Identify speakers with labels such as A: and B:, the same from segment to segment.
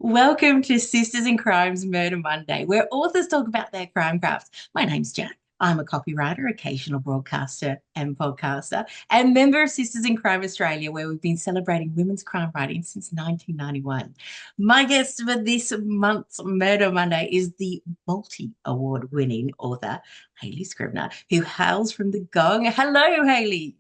A: Welcome to Sisters in Crime's Murder Monday, where authors talk about their crime crafts. My name's Jacq. I'm a copywriter, occasional broadcaster, and podcaster, and member of Sisters in Crime Australia, where we've been celebrating women's crime writing since 1991. My guest for this month's Murder Monday is the multi-award winning author, Hayley Scrivenor, who hails from the Gong. Hello, Hayley.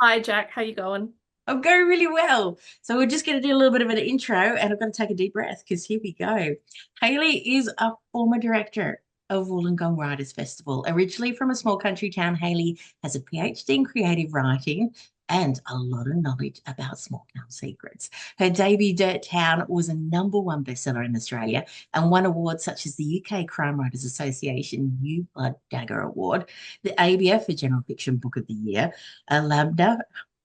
B: Hi, Jacq. How you going?
A: I'm going really well. So we're just going to do a little bit of an intro and I'm going to take a deep breath because here we go. Hayley is a former director of Wollongong Writers Festival. Originally from a small country town, Hayley has a PhD in creative writing and a lot of knowledge about small town secrets. Her debut, Dirt Town, was a #1 bestseller in Australia and won awards such as the UK Crime Writers Association New Blood Dagger Award, the ABF for General Fiction Book of the Year, a Lambda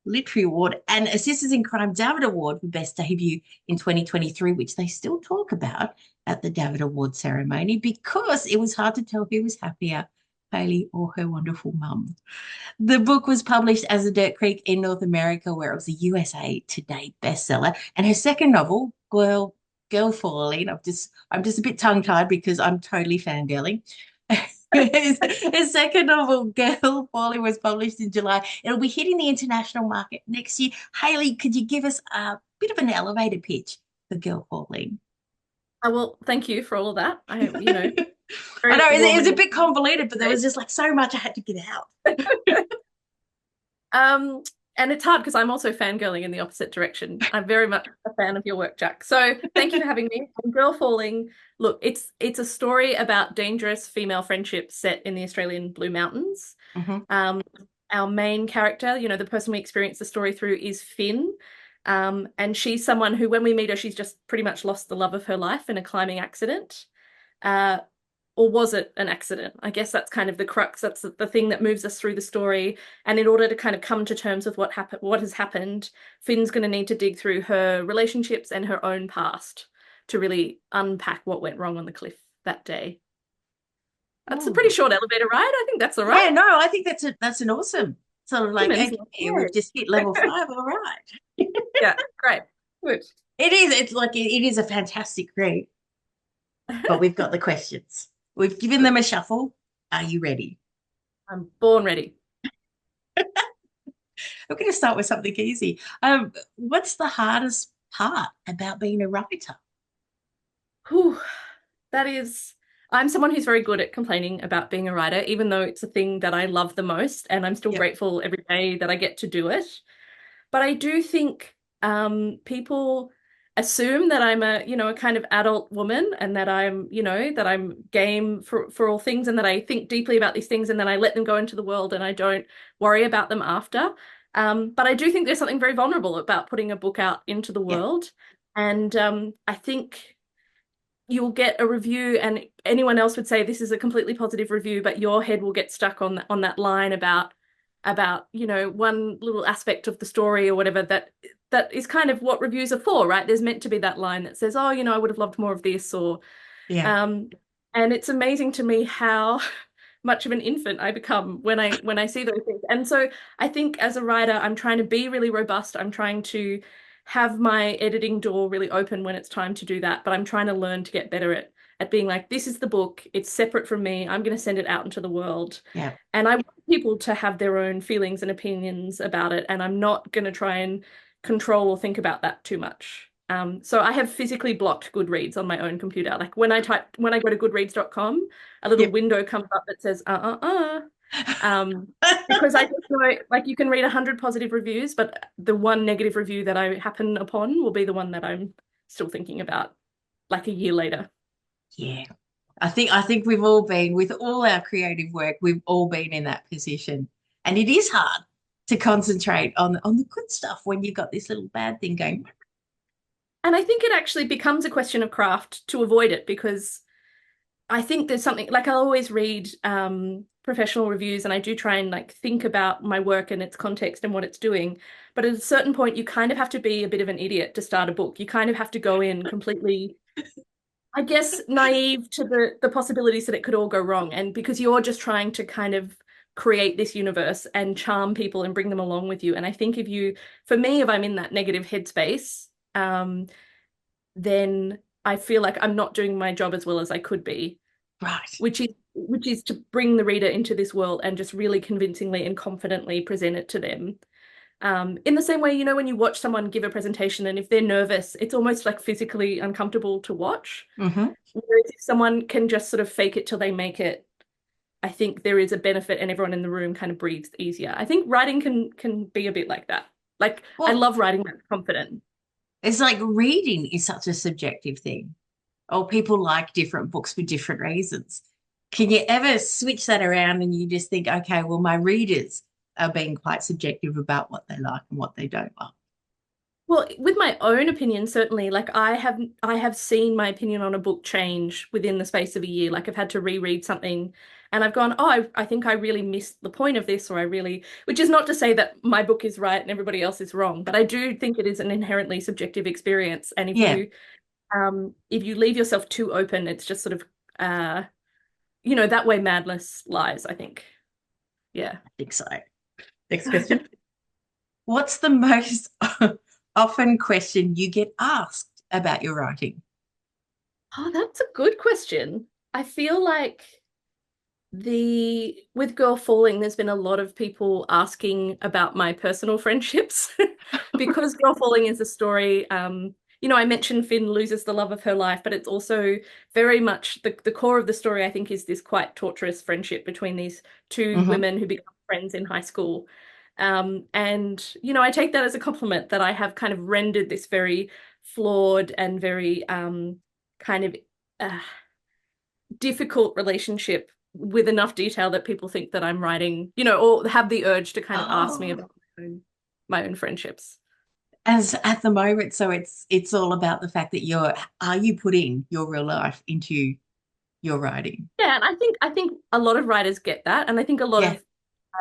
A: Literary Award, and a Sisters in Crime David Award for Best Debut in 2023, which they still talk about at the David Award ceremony because it was hard to tell who was happier, Hayley or her wonderful mum. The book was published as a Dirt Creek in North America, where it was a USA Today bestseller. And her second novel, Girl Falling, I'm just a bit tongue-tied because I'm totally fangirling. His second novel, Girl Falling, was published in July. It'll be hitting the international market next year. Hayley, could you give us a bit of an elevator pitch for Girl Falling?
B: Well, thank you for all of that.
A: I
B: Very
A: know
B: warm
A: it's
B: and
A: a bit convoluted, but there
B: great.
A: was just like so much I had to get out.
B: Um, and it's hard because I'm also fangirling in the opposite direction. I'm very much a fan of your work, Jacq. So thank you for having me. Girl Falling. Look, it's a story about dangerous female friendships set in the Australian Blue Mountains.
A: Mhm.
B: Um, our main character, the person we experience the story through is Finn. And she's someone who, when we meet her, she's just pretty much lost the love of her life in a climbing accident. Uh, or was it an accident? I guess that's kind of the crux. That's the thing that moves us through the story. And in order to kind of come to terms with what has happened, Finn's going to need to dig through her relationships and her own past to really unpack what went wrong on the cliff that day. That's a pretty
A: Ooh.
B: short elevator ride. I think that's all
A: Yeah,
B: right.
A: no, I think that's an awesome sort of like,
B: Humans.
A: okay, we've just hit level five. All right.
B: Yeah, great. Good.
A: It is. It's like it is a fantastic read, but we've got the questions. We've given them a shuffle. Are you ready?
B: I'm born ready.
A: I'm going to start with something easy. What's the hardest part about being a writer?
B: Whew. That is, I'm someone who's very good at complaining about being a writer, even though it's a thing that I love the most, and I'm still
A: Yep.
B: grateful every day that I get to do it. But I do think people assume that I'm a kind of adult woman and that I'm game for all things and that I think deeply about these things and then I let them go into the world and I don't worry about them after. But I do think there's something very vulnerable about putting a book out into the
A: Yep.
B: world. And I think you'll get a review and anyone else would say this is a completely positive review, but your head will get stuck on that line about one little aspect of the story or whatever that is kind of what reviews are for, right? There's meant to be that line that says, oh, I would have loved more of this or
A: Yeah.
B: um and it's amazing to me how much of an infant I become when I see those things. And so I think as a writer, I'm trying to be really robust. I'm trying to have my editing door really open when it's time to do that. But I'm trying to learn to get better at being like, this is the book. It's separate from me. I'm going to send it out into the world.
A: Yeah.
B: And I want people to have their own feelings and opinions about it. And I'm not going to try and control or think about that too much. So I have physically blocked Goodreads on my own computer. Like when I go to goodreads.com, a little
A: Yep.
B: window comes up that says um because I just know like you can read 100 positive reviews, but the one negative review that I happen upon will be the one that I'm still thinking about like a year later.
A: Yeah. I think we've all been with all our creative work, we've all been in that position. And it is hard to concentrate on the good stuff when you've got this little bad thing going.
B: And I think it actually becomes a question of craft to avoid it because I think there's something like I always read professional reviews and I do try and like think about my work and its context and what it's doing. But at a certain point, you kind of have to be a bit of an idiot to start a book. You kind of have to go in completely, I guess, naive to the possibilities that it could all go wrong. And because you're just trying to kind of create this universe and charm people and bring them along with you. And I think for me, if I'm in that negative headspace, then I feel like I'm not doing my job as well as I could be,
A: Right.
B: which is to bring the reader into this world and just really convincingly and confidently present it to them. In the same way, when you watch someone give a presentation and if they're nervous, it's almost like physically uncomfortable to watch.
A: Hmm.
B: Whereas if someone can just sort of fake it till they make it, I think there is a benefit and everyone in the room kind of breathes easier. I think writing can be a bit like that. Like I
A: Well,
B: love writing that's confident.
A: it's like reading is such a subjective thing. Or people like different books for different reasons. Can you ever switch that around and you just think, okay, well, my readers are being quite subjective about what they like and what they don't like?
B: Well, with my own opinion, certainly, like I have seen my opinion on a book change within the space of a year. Like I've had to reread something and I've gone, oh, I think I really missed the point of this, or I really, which is not to say that my book is right and everybody else is wrong, but I do think it is an inherently subjective experience. And
A: Yeah,
B: if you leave yourself too open, it's just sort of that way madness lies, I think. Yeah.
A: I think so. Next question. What's the most often question you get asked about your writing?
B: Oh, that's a good question. I feel like the with Girl Falling, there's been a lot of people asking about my personal friendships because Girl Falling is a story. I mentioned Finn loses the love of her life, but it's also very much the core of the story, I think, is this quite torturous friendship between these two
A: Hmm.
B: women who become friends in high school. I take that as a compliment that I have kind of rendered this very flawed and very kind of uh, difficult relationship with enough detail that people think that I'm writing, or have the urge to kind of ask me
A: Oh,
B: about my own friendships.
A: as at the moment, so it's all about the fact that are you putting your real life into your writing?
B: Yeah, and I think a lot of writers get that, and I think a lot
A: Yeah,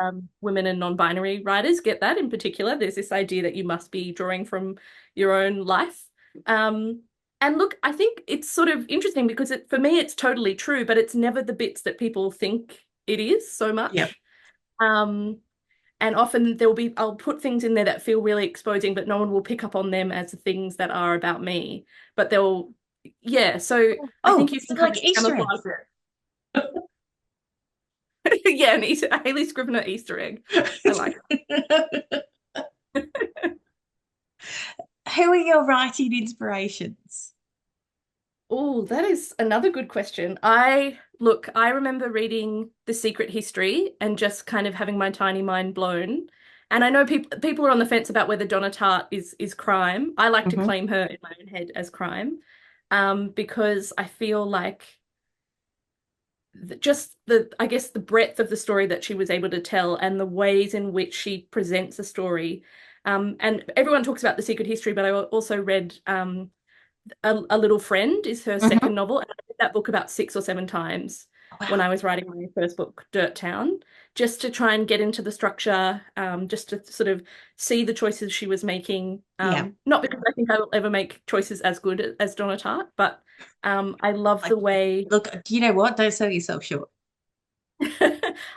B: of women and non-binary writers get that in particular. There's this idea that you must be drawing from your own life. Um, and look, I think it's sort of interesting because for me, it's totally true, but it's never the bits that people think it is so
A: yeah.
B: much. Um, and often I'll put things in there that feel really exposing, but no one will pick up on them as the things that are about me. But yeah. So I think
A: Oh,
B: you
A: so
B: can kind
A: like
B: of
A: Easter
B: camouflage
A: eggs.
B: it. Yeah, a Hayley Scrivener Easter egg. I like it.
A: Who are your writing inspirations?
B: Oh, that is another good question. I remember reading The Secret History and just kind of having my tiny mind blown. And I know people are on the fence about whether Donna Tartt is crime. I like to
A: Hmm.
B: claim her in my own head as crime, because I feel like just I guess the breadth of the story that she was able to tell and the ways in which she presents a story. And everyone talks about The Secret History, but I also read a Little Friend is her
A: Hmm.
B: second novel, and I read that book about 6 or 7 times when
A: Wow.
B: I was writing my first book, Dirt Town, just to try and get into the structure, just to sort of see the choices she was making.
A: Yeah.
B: Not because I think I will ever make choices as good as Donna Tartt, but I love
A: Like,
B: the way.
A: look, do you know what? Don't sell yourself short.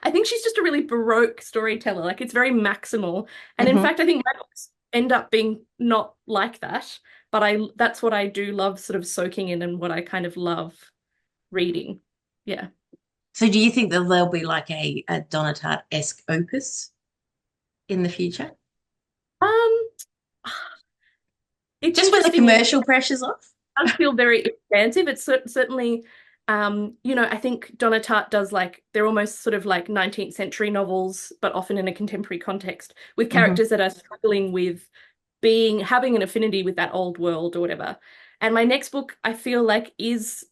B: I think she's just a really Baroque storyteller. Like it's very maximal. And in
A: Hmm.
B: fact, I think my books end up being not like that. But that's what I do love sort of soaking in and what I kind of love reading. Yeah.
A: So do you think that there'll be like a Donna Tartt-esque opus in the future?
B: Um, it's
A: Just when the
B: interesting. It
A: commercial pressure's off?
B: does feel very expansive. It's certainly, I think Donna Tartt does like they're almost sort of like 19th century novels, but often in a contemporary context with
A: Hmm.
B: characters that are struggling with having an affinity with that old world or whatever. And my next book, I feel like is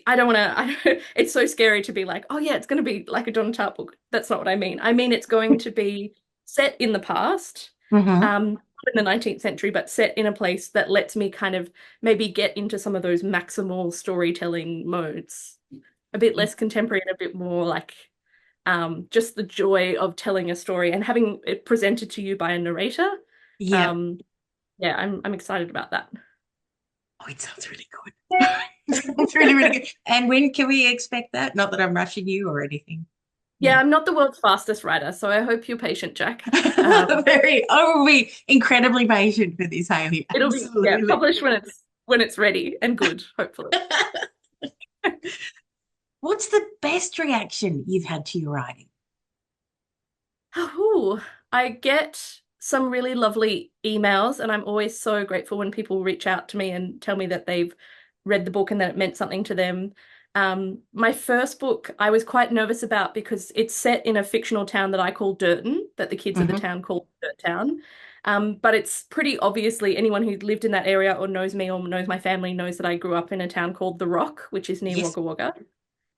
B: I don't want to. It's so scary to be like, oh yeah, it's going to be like a Donna Tartt book. That's not what I mean. I mean it's going to be set in the past,
A: Hmm.
B: not in the 19th century, but set in a place that lets me kind of maybe get into some of those maximal storytelling modes. A bit less contemporary and a bit more like just the joy of telling a story and having it presented to you by a narrator.
A: Yeah.
B: Um, yeah, I'm excited about that.
A: Oh, it sounds really good. It sounds really, really good. And when can we expect that? Not that I'm rushing you or anything.
B: Yeah,
A: Yeah.
B: I'm not the world's fastest writer, so I hope you're patient, Jacq. Um,
A: I will be incredibly patient for this, Hayley.
B: it'll be, yeah,
A: Absolutely.
B: published when it's when it's ready and good, hopefully.
A: What's the best reaction you've had to your writing?
B: Ooh, I get some really lovely emails, and I'm always so grateful when people reach out to me and tell me that they've read the book and that it meant something to them. My first book I was quite nervous about because it's set in a fictional town that I call Durton, that the kids of the
A: Hmm.
B: town call Dirt Town. But it's pretty obviously anyone who lived in that area or knows me or knows my family knows that I grew up in a town called The Rock, which is near
A: Yes.
B: Wagga Wagga,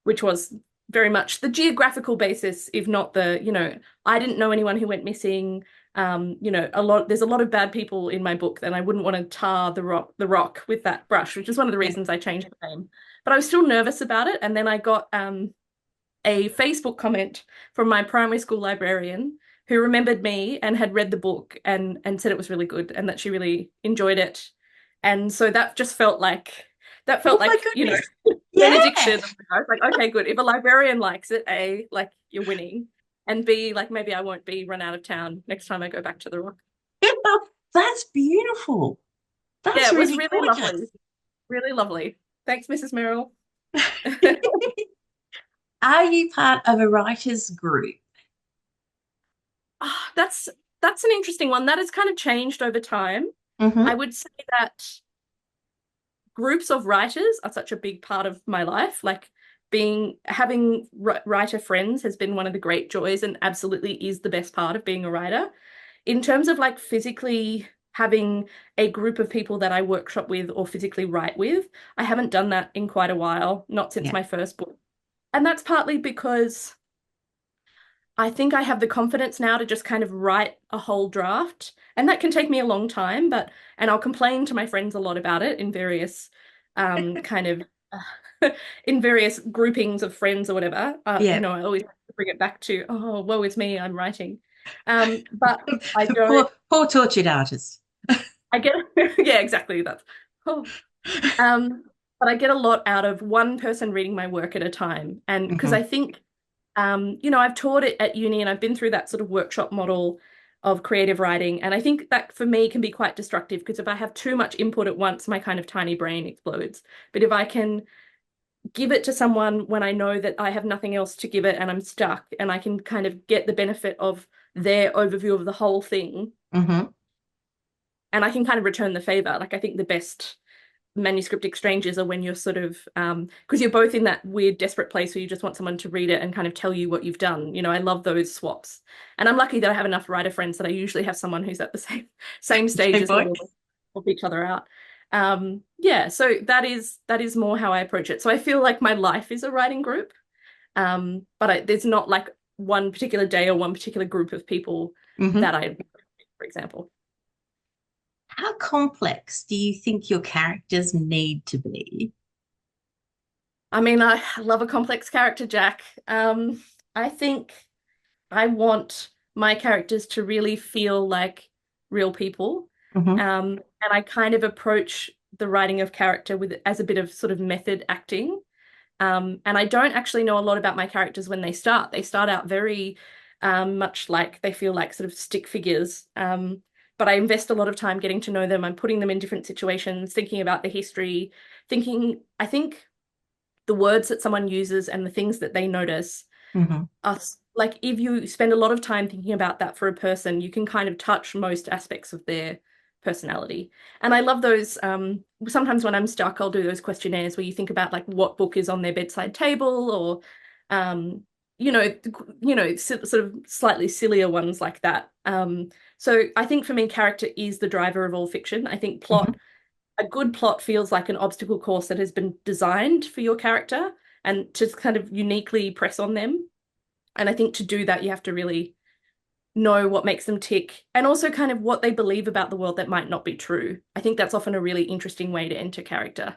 B: which was very much the geographical basis, if not the, I didn't know anyone who went missing. There's a lot of bad people in my book, and I wouldn't want to tar the rock with that brush, which is one of the
A: Yeah.
B: reasons I changed the name. But I was still nervous about it. And then I got a Facebook comment from my primary school librarian who remembered me and had read the book and said it was really good and that she really enjoyed it. And so that
A: Oh
B: felt
A: my
B: like,
A: goodness.
B: benediction.
A: Yeah.
B: I was like, okay, good. If a librarian likes it, A, like you're winning. And B, like maybe I won't be run out of town next time I go back to the Rock.
A: That's beautiful.
B: Yeah,
A: That's
B: it was
A: really
B: really lovely.
A: gorgeous.
B: Really lovely. Thanks, Mrs. Merrill.
A: Are you part of a writers group?
B: Ah, that's an interesting one. That has kind of changed over time. I
A: Hmm.
B: would say that groups of writers are such a big part of my life. Like being having writer friends has been one of the great joys and absolutely is the best part of being a writer. In terms of like physically having a group of people that I workshop with or physically write with, I haven't done that in quite a while, not since
A: Yeah.
B: my first book. And that's partly because I think I have the confidence now to just kind of write a whole draft. And that can take me a long time, and I'll complain to my friends a lot about it in various kind of in various groupings of friends or whatever.
A: Yeah.
B: I always bring it back to, oh, woe is me, I'm writing. But I don't,
A: Poor tortured artist.
B: I get, yeah, exactly. That's, oh. Um, but I get a lot out of one person reading my work at a time. And because
A: Hmm.
B: I think I've taught it at uni and I've been through that sort of workshop model of creative writing. And I think that for me can be quite destructive because if I have too much input at once, my kind of tiny brain explodes. But if I can give it to someone when I know that I have nothing else to give it and I'm stuck and I can kind of get the benefit of their overview of the whole thing
A: Hmm.
B: and I can kind of return the favor. Like I think the best manuscript exchanges are when you're sort of because you're both in that weird desperate place where you just want someone to read it and kind of tell you what you've done. I love those swaps, and I'm lucky that I have enough writer friends that I usually have someone who's at the same stage
A: Same
B: as me,
A: boy.
B: or we help each other out. Yeah, so that is more how I approach it. So I feel like my life is a writing group, but there's not like one particular day or one particular group of people
A: Hmm.
B: that for example.
A: How complex do you think your characters need to be?
B: I mean, I love a complex character, Jacq. I think I want my characters to really feel like real people.
A: Hmm.
B: And I kind of approach the writing of character with as a bit of sort of method acting. And I don't actually know a lot about my characters when they start. They start out very much like they feel like sort of stick figures. But I invest a lot of time getting to know them. I'm putting them in different situations, thinking about the history, I think the words that someone uses and the things that they notice
A: Hmm.
B: us like if you spend a lot of time thinking about that for a person, you can kind of touch most aspects of their personality. And I love those sometimes when I'm stuck, I'll do those questionnaires where you think about like what book is on their bedside table or um you know sort of slightly sillier ones like that. So I think for me character is the driver of all fiction. I think
A: Hmm.
B: a good plot feels like an obstacle course that has been designed for your character and to kind of uniquely press on them. And I think to do that, you have to really know what makes them tick and also kind of what they believe about the world that might not be true. I think that's often a really interesting way to enter character.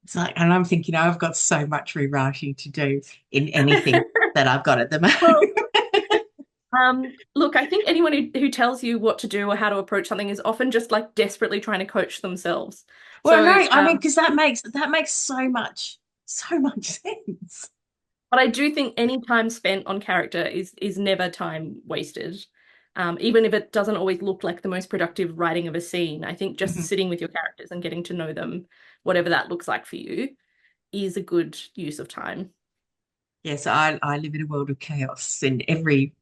A: It's like, and I'm thinking, I've got so much rewriting to do in anything that I've got at the moment.
B: Well, look, I think anyone who tells you what to do or how to approach something is often just like desperately trying to coach themselves.
A: Well,
B: So,
A: no, I mean, because that makes so much sense.
B: but I do think any time spent on character is never time wasted. even if it doesn't always look like the most productive writing of a scene. I think just
A: Mhm.
B: sitting with your characters and getting to know them, whatever that looks like for you, is a good use of time.
A: Yes, I live in a world of chaos in every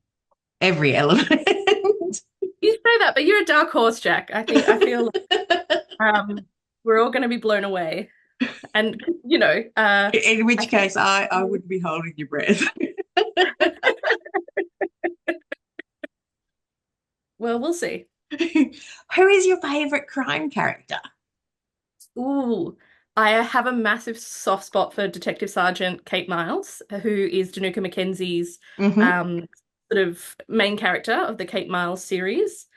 A: element.
B: You say that, but you're a dark horse, Jacq. I feel like, we're all going to be blown away. And
A: In
B: I
A: which
B: think
A: case, I wouldn't be holding your breath.
B: well, we'll see.
A: Who is your favorite crime character?
B: Ooh, I have a massive soft spot for Detective Sergeant Kate Miles, who is Danuka Mackenzie's
A: Hmm.
B: um, sort of main character of the Kate Miles series.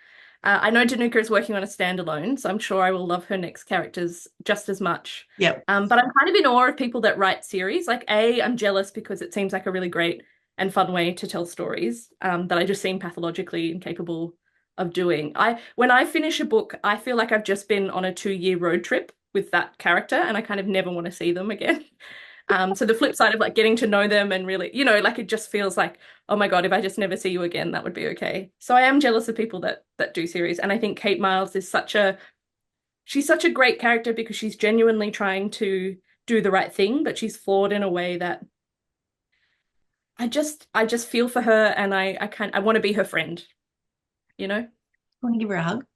B: I know Danuka is working on a standalone, so I'm sure I will love her next characters just as much.
A: Yep.
B: But I'm kind of in awe of people that write series. Like, I'm jealous because it seems like a really great and fun way to tell stories that I just seem pathologically incapable of doing. When I finish a book, I feel like I've just been on a 2-year road trip with that character, and I kind of never want to see them again. So the flip side of like getting to know them and really, like it just feels like, oh my God, if I just never see you again, that would be okay. So I am jealous of people that do series. And I think Kate Miles is she's such a great character because she's genuinely trying to do the right thing, but she's flawed in a way that I just feel for her, and I want to be her friend, you know?
A: Want to give her a hug?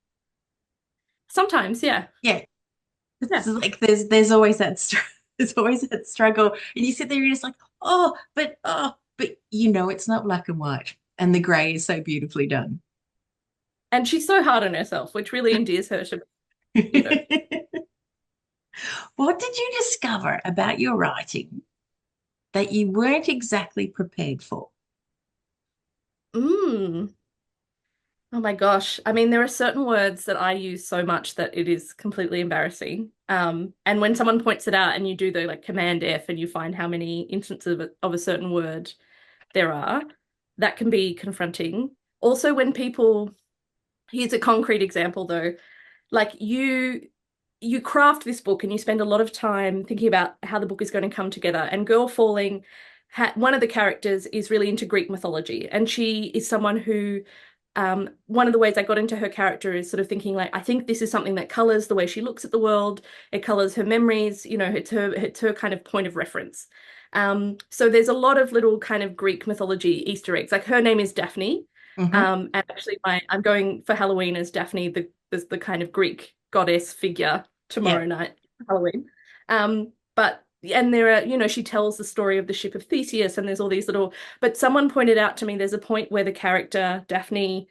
B: Sometimes, yeah.
A: Yeah. It's
B: Yeah.
A: like there's always that there's always that struggle, and you sit there and you're just like, but you know it's not black and white, and the grey is so beautifully done.
B: And she's so hard on herself, which really endears her to.
A: What did you discover about your writing that you weren't exactly prepared for?
B: Mm. Oh my gosh. I mean, there are certain words that I use so much that it is completely embarrassing. And when someone points it out and you do the like Command F and you find how many instances of a certain word there are, that can be confronting. Also, when people, here's a concrete example though, like you craft this book and you spend a lot of time thinking about how the book is going to come together. And Girl Falling, one of the characters is really into Greek mythology, and she is someone who one of the ways I got into her character is sort of thinking like, I think this is something that colors the way she looks at the world. It colors her memories, it's her kind of point of reference. So there's a lot of little kind of Greek mythology Easter eggs. Like her name is Daphne.
A: Hmm.
B: And actually I'm going for Halloween as Daphne, the kind of Greek goddess figure tomorrow
A: Yep.
B: night, Halloween. But and there are, she tells the story of the ship of Theseus, and there's all these little, but someone pointed out to me there's a point where the character Daphne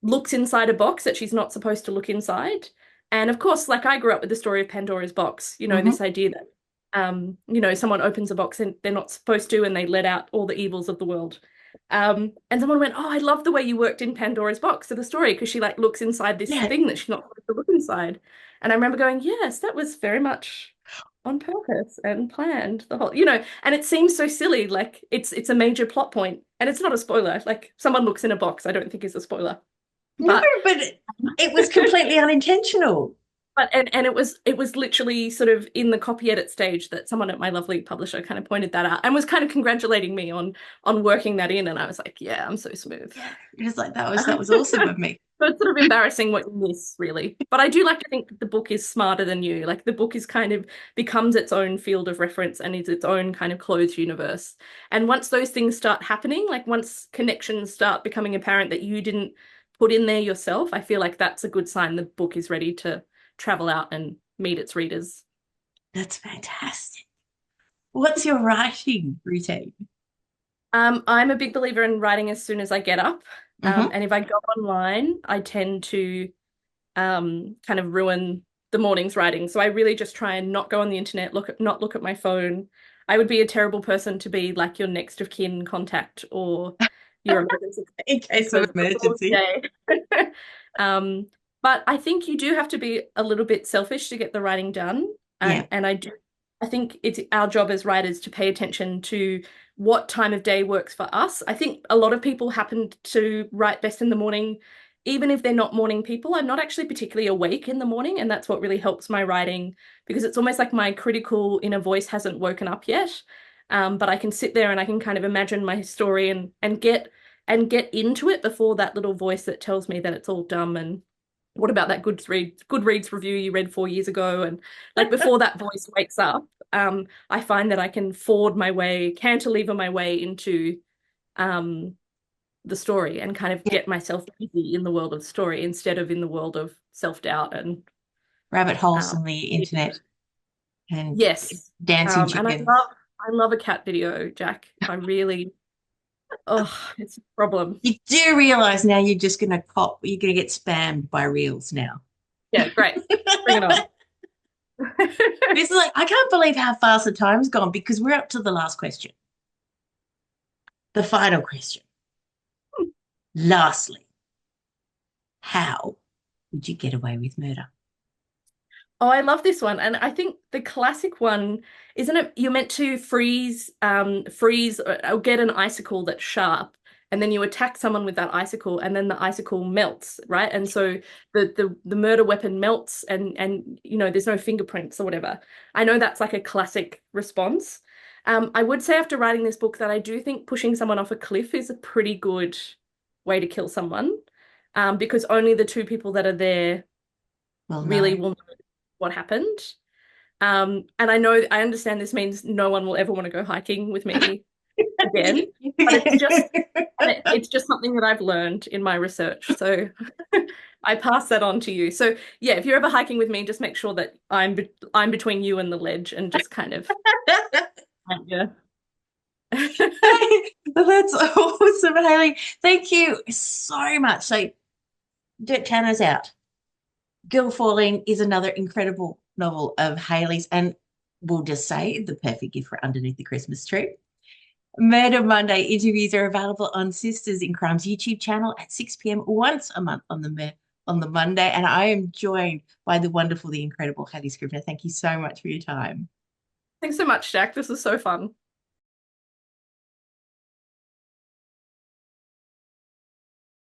B: looks inside a box that she's not supposed to look inside. And of course, like I grew up with the story of Pandora's box,
A: Hmm.
B: this idea that someone opens a box and they're not supposed to, and they let out all the evils of the world. And someone went, "Oh, I love the way you worked in Pandora's box of the story because she like looks inside this
A: Yeah.
B: thing that she's not supposed to look inside." And I remember going, "Yes, that was very much on purpose and planned the whole, and it seems so silly, like it's a major plot point, and it's not a spoiler. Like someone looks in a box, I don't think is a spoiler,
A: No,
B: but
A: but it was completely unintentional.
B: and it was literally sort of in the copy edit stage that someone at my lovely publisher kind of pointed that out and was kind of congratulating me on working that in, and I was like, yeah, I'm so smooth.
A: Yeah. It was like that was awesome of me.
B: So it's sort of embarrassing what you miss, really. But I do like to think that the book is smarter than you. Like the book is kind of becomes its own field of reference and is its own kind of closed universe. And once those things start happening, like once connections start becoming apparent that you didn't put in there yourself, I feel like that's a good sign the book is ready to travel out and meet its readers.
A: That's fantastic. What's your writing routine?
B: I'm a big believer in writing as soon as I get up.
A: Hmm.
B: And if I go online, I tend to kind of ruin the morning's writing. So I really just try and not go on the internet, not look at my phone. I would be a terrible person to be like your next of kin contact or your emergency
A: In case of
B: person before
A: emergency.
B: the day. Um, but I think you do have to be a little bit selfish to get the writing done.
A: Yeah.
B: And I think it's our job as writers to pay attention to what time of day works for us. I think a lot of people happen to write best in the morning, even if they're not morning people. I'm not actually particularly awake in the morning, and that's what really helps my writing because it's almost like my critical inner voice hasn't woken up yet. But I can sit there and I can kind of imagine my story and get and get into it before that little voice that tells me that it's all dumb and what about that Goodreads review you read 4 years ago? And like before that voice wakes up, I find that I can cantilever my way into um, the story and kind of
A: Yeah.
B: get myself busy in the world of the story instead of in the world of self-doubt and
A: Rabbit holes
B: um,
A: on the internet and
B: yes.
A: dancing
B: And
A: chickens.
B: I love a cat video, Jacq. I really, oh, it's a problem.
A: You do realize now you're gonna get spammed by reels now.
B: Yeah, great. Bring it on.
A: This is like, I can't believe how fast the time's gone because we're up to the last question, the final question. Lastly, how would you get away with murder?
B: Oh, I love this one. And I think the classic one, isn't it? You're meant to freeze or get an icicle that's sharp, and then you attack someone with that icicle, and then the icicle melts, right? And so the murder weapon melts and there's no fingerprints or whatever. I know that's like a classic response. I would say after writing this book that I do think pushing someone off a cliff is a pretty good way to kill someone. Because only the two people that are there
A: Well,
B: really
A: no.
B: will know what happened. And I understand this means no one will ever want to go hiking with me again, but it's just something that I've learned in my research. So I pass that on to you. So yeah, if you're ever hiking with me, just make sure that I'm between you and the ledge and just kind of yeah.
A: Well, that's awesome, Hayley. Thank you so much. So, Dirt Tanner's out. Girl Falling is another incredible novel of Hayley's, and we'll just say the perfect gift for underneath the Christmas tree. Murder Monday interviews are available on Sisters in Crime's YouTube channel at 6 p.m. once a month on the Monday. And I am joined by the wonderful, the incredible Hayley Scrivenor. Thank you so much for your time.
B: Thanks so much, Jacq. This was so fun.